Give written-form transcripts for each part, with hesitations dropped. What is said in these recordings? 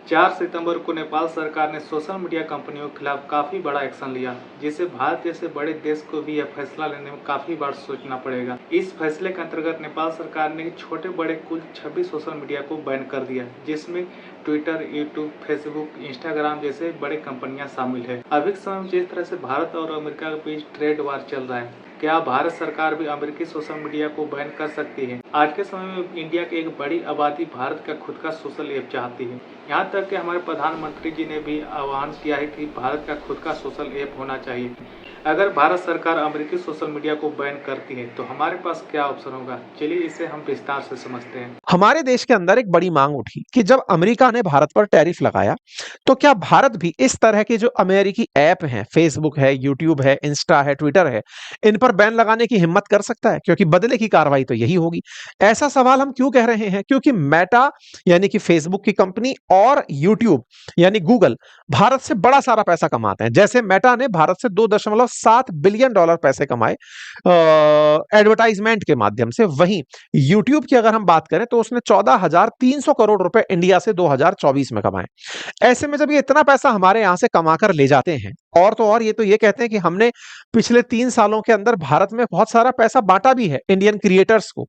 4 सितंबर को नेपाल सरकार ने सोशल मीडिया कंपनियों के खिलाफ काफ़ी बड़ा एक्शन लिया, जिससे भारत जैसे बड़े देश को भी यह फैसला लेने में काफ़ी बार सोचना पड़ेगा। इस फैसले के अंतर्गत नेपाल सरकार ने छोटे बड़े कुल 26 सोशल मीडिया को बैन कर दिया, जिसमें ट्विटर, यूट्यूब, फेसबुक, इंस्टाग्राम जैसे बड़े कंपनियां शामिल है। अभी के समय में जिस तरह से भारत और अमेरिका के बीच ट्रेड वार चल रहा है, क्या भारत सरकार भी अमेरिकी सोशल मीडिया को बैन कर सकती है? आज के समय में इंडिया की एक बड़ी आबादी भारत का खुद का सोशल ऐप चाहती है। यहाँ तक कि हमारे प्रधानमंत्री जी ने भी आह्वान किया है कि भारत का खुद का सोशल ऐप होना चाहिए। अगर भारत सरकार अमेरिकी सोशल मीडिया को बैन करती है तो हमारे पास क्या ऑप्शन होगा? चलिए इसे हम विस्तार से समझते हैं। हमारे देश के अंदर एक बड़ी मांग उठी कि जब अमेरिका ने भारत पर टैरिफ लगाया तो क्या भारत भी इस तरह के जो अमेरिकी ऐप हैं, फेसबुक है, यूट्यूब है, इंस्टा है, ट्विटर है, इन पर बैन लगाने की हिम्मत कर सकता है? क्योंकि बदले की कार्रवाई तो यही होगी। ऐसा सवाल हम क्यों कह रहे हैं? क्योंकि मेटा यानी कि फेसबुक की कंपनी और यूट्यूब यानी गूगल भारत से बड़ा सारा पैसा कमाते हैं। जैसे मेटा ने भारत से $2.7 बिलियन पैसे कमाए एडवर्टाइजमेंट के माध्यम से, वहीं यूट्यूब की अगर हम बात करें तो उसने 14,300 करोड़ रुपए इंडिया से 2024 में कमाए। ऐसे में जब ये इतना पैसा हमारे यहां से कमाकर ले जाते हैं, और तो और ये तो ये कहते हैं कि हमने पिछले 3 सालों के अंदर भारत में बहुत सारा पैसा बांटा भी है इंडियन क्रिएटर्स को।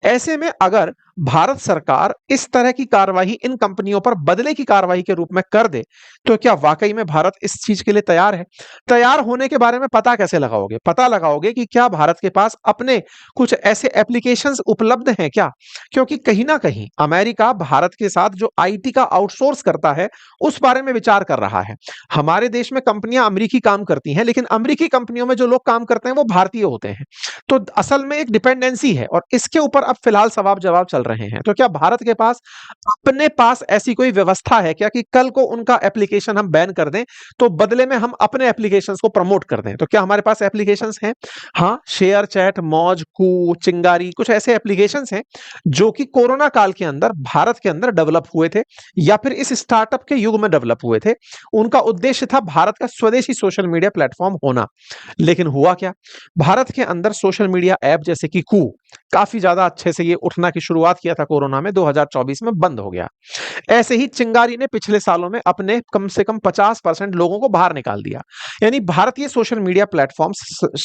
ऐसे में अगर भारत सरकार इस तरह की कार्रवाई इन कंपनियों पर बदले की कार्रवाई के रूप में कर दे, तो क्या वाकई में भारत इस चीज के लिए तैयार है? तैयार होने के बारे में पता कैसे लगाओगे? पता लगाओगे कि क्या भारत के पास अपने कुछ ऐसे एप्लीकेशंस उपलब्ध हैं क्या? क्योंकि कहीं ना कहीं अमेरिका भारत के साथ जो आईटी का आउटसोर्स करता है उस बारे में विचार कर रहा है। हमारे देश में कंपनियां अमेरिकी काम करती हैं, लेकिन अमेरिकी कंपनियों में जो लोग काम करते हैं वो भारतीय होते हैं। तो असल में एक डिपेंडेंसी है, और इसके ऊपर अब फिलहाल सवाल जवाब चल रहे हैं। तो क्या भारत के पास अपने पास ऐसी कोई व्यवस्था है क्या कि कल को उनका एप्लीकेशन हम बैन कर दें तो बदले में हम अपने एप्लीकेशंस को प्रमोट कर दें? तो क्या हमारे पास एप्लीकेशंस हैं? हाँ, शेयर चैट, मौज, कू, चिंगारी, कुछ ऐसे एप्लीकेशंस हैं जो कि कोरोना काल के अंदर भारत के अंदर डेवलप हुए थे, या फिर इस स्टार्टअप के युग में डेवलप हुए थे। उनका उद्देश्य था भारत का स्वदेशी सोशल मीडिया प्लेटफॉर्म होना। लेकिन हुआ क्या? भारत के अंदर सोशल मीडिया ऐप जैसे कि कू काफी ज्यादा अच्छे से ये उठना की शुरुआत किया था कोरोना में, 2024 में बंद हो गया। ऐसे ही चिंगारी ने पिछले सालों में अपने कम से कम 50% लोगों को बाहर निकाल दिया। यानी भारतीय सोशल मीडिया प्लेटफॉर्म्स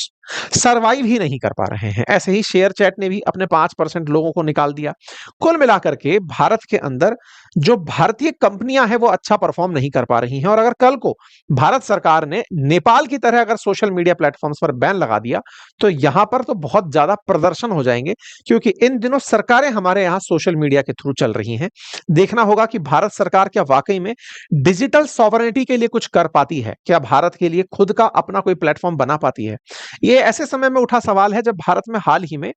सरवाइव ही नहीं कर पा रहे हैं। ऐसे ही शेयर चैट ने भी अपने 5% लोगों को निकाल दिया। कुल मिलाकर के भारत के अंदर जो भारतीय कंपनियां हैं वो अच्छा परफॉर्म नहीं कर पा रही हैं। और अगर कल को भारत सरकार ने नेपाल की तरह अगर सोशल मीडिया प्लेटफॉर्म्स पर बैन लगा दिया तो यहां पर तो बहुत ज्यादा प्रदर्शन हो जाएंगे, क्योंकि इन दिनों सरकारें हमारे यहां सोशल मीडिया के थ्रू चल रही हैं। देखना होगा कि भारत सरकार क्या वाकई में डिजिटल सॉवरेनिटी के लिए कुछ कर पाती है, क्या भारत के लिए खुद का अपना कोई प्लेटफॉर्म बना पाती है। ये ऐसे समय में उठा सवाल है जब भारत में हाल ही में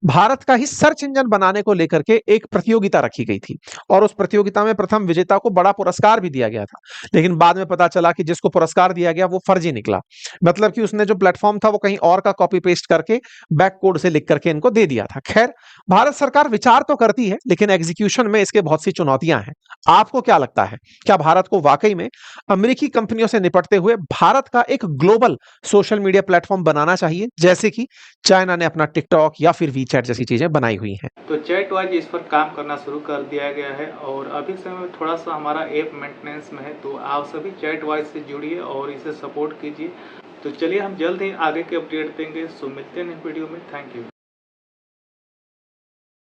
भारत का ही सर्च इंजन बनाने को लेकर के एक प्रतियोगिता रखी गई थी, और उस प्रतियोगिता में प्रथम विजेता को बड़ा पुरस्कार भी दिया गया था। लेकिन बाद में पता चला कि जिसको पुरस्कार दिया गया वो फर्जी निकला। मतलब कि उसने जो प्लेटफॉर्म था वो कहीं और का कॉपी पेस्ट करके बैक कोड से लिख करके इनको दे दिया था। खैर, भारत सरकार विचार तो करती है, लेकिन एग्जीक्यूशन में इसके बहुत सी चुनौतियां हैं। आपको क्या लगता है, क्या भारत को वाकई में अमेरिकी कंपनियों से निपटते हुए भारत का एक ग्लोबल सोशल मीडिया प्लेटफॉर्म बनाना चाहिए, जैसे कि चाइना ने अपना टिकटॉक या फिर वीचैट जैसी चीजें बनाई हुई हैं? तो चैट वाइज इस पर काम करना शुरू कर दिया गया है, और अभी के समय में थोड़ा सा हमारा ऐप मेंटेनेंस में है, तो आप सभी चैट वाइज से जुड़िए और इसे सपोर्ट कीजिए। तो चलिए हम जल्द ही आगे के अपडेट देंगे। सो मिलते हैं वीडियो में। Thank you.